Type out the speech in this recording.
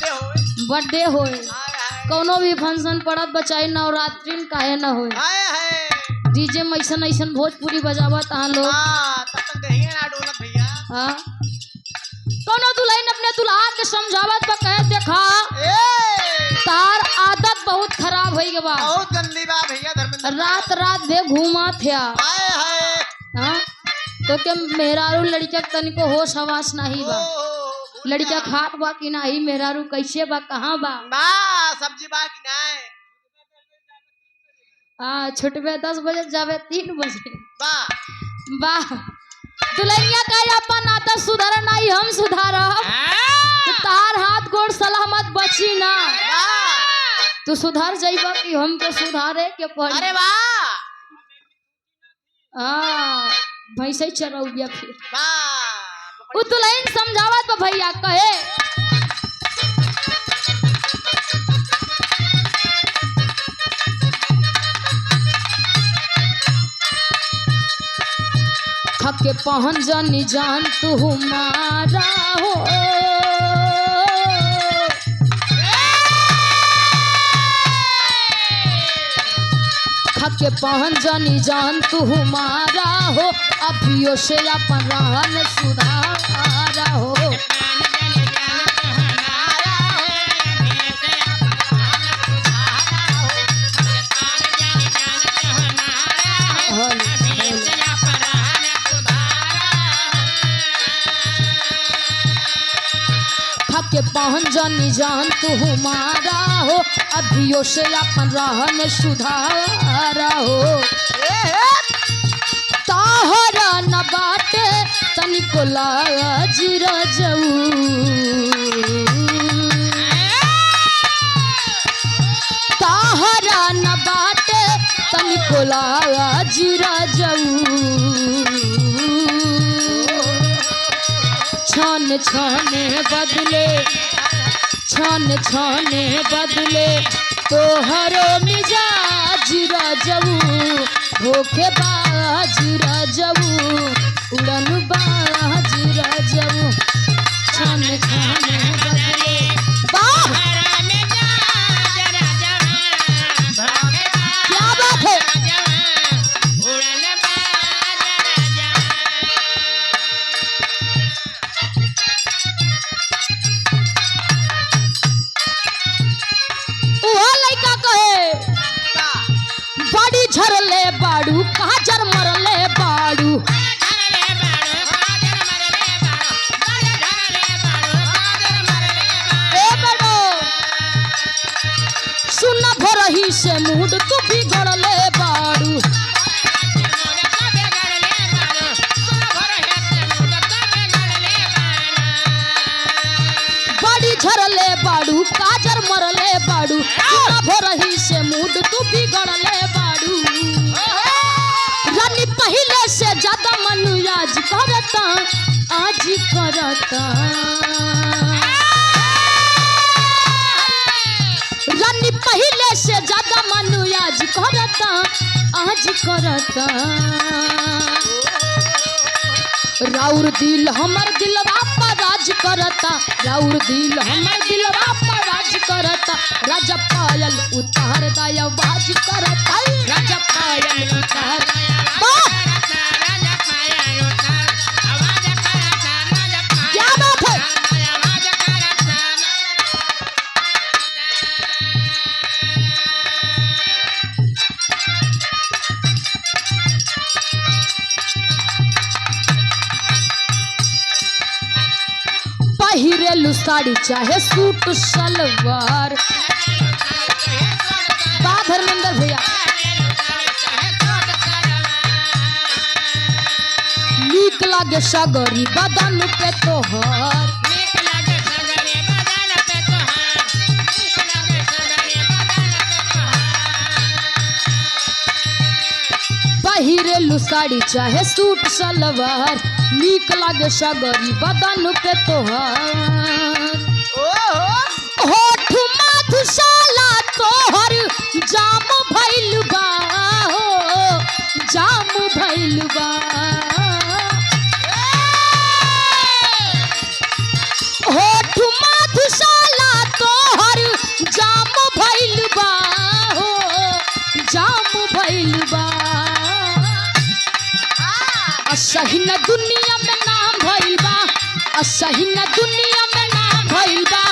birthday होए कोनो भी फंक्शन पड़त बचाई नवरात्रि काहे न होए डीजे में ऐसन ऐसन भोजपुरी बजावत तहां लोग हाँ कोनो दुल्हन अपने दुल्हा के समझावत बा कहे देखा तार आदत बहुत खराब होई गई बा बहुत गंदी बा भैया धर्मेंद्र रात रात भे घूमा थिया हाँ तो के मेहरारू लड़का तनिको होश हवास नहीं बा लड़का खात बा कि नहीं मेहरारू कैसे बा कहाँ बा सब्जी बा कि नहीं हाँ छुटबे 10 बजे जावे 3 बजे वाह वाह दुल्हनिया का अपन नाता सुधार नहीं हम सुधारब तो तार हाथ गोड़ सलामत बची ना तू सुधार जाइबा कि हम के सुधारे के पड़ी अरे वाह हाँ भैंसे चरौबिया फिर वाह उ दुल्हन समझावत बा भैया कहे थके पहन जानी जान तू हमारा हो थके पहन जानी जान तू हमारा हो अभियो से अपन रहन सुधारा हो थके पहन जानी जान तू हमारा हो अभियो से अपन रहन सुधारा हो ताहरा न बाटे तनिको लाज रजऊ ताहरा न बाटे तनिको लाज रजऊ छन छने बदले तोहरो मिजाज रजऊ धोखे बाज रजऊ उड़न बाज रजऊ छन छने बदले क्या बात है बड़ी झरले बाड़ू काजर मरले बाड़ू ए बड़ो सुन भरही से मूड तू बिगड़ले बाड़ू बड़ी झरले बाड़ू काजर मरले बाड़ू सुन भरही से मूड तू बिगड़ले बाड़ू रानी पहले से ज्यादा मनु आज करता रानी पहले से ज्यादा मनु आज करता राउर दिल हमर दिलवा पर राज करता राउर दिल हमर दिलवा पर राज करता राजा पायल उतार दया बाज करता राजा पायल उतार क्या बात है पहिरेलू साड़ी चाहे सूट सलवार बा धर्मेंद्र भैया नीक लागे सगरी बदन पे तोहर पहिरेलू साड़ी चाहे सूट सलवार नीक लागे सगरी बदन पे तोहर होठ मधुशाला तोहर जाम भइल बा हो जाम भइल बा होठ मधुशाला असही न दुनिया में नाम भइल बा असही न दुनिया में नाम भइल बा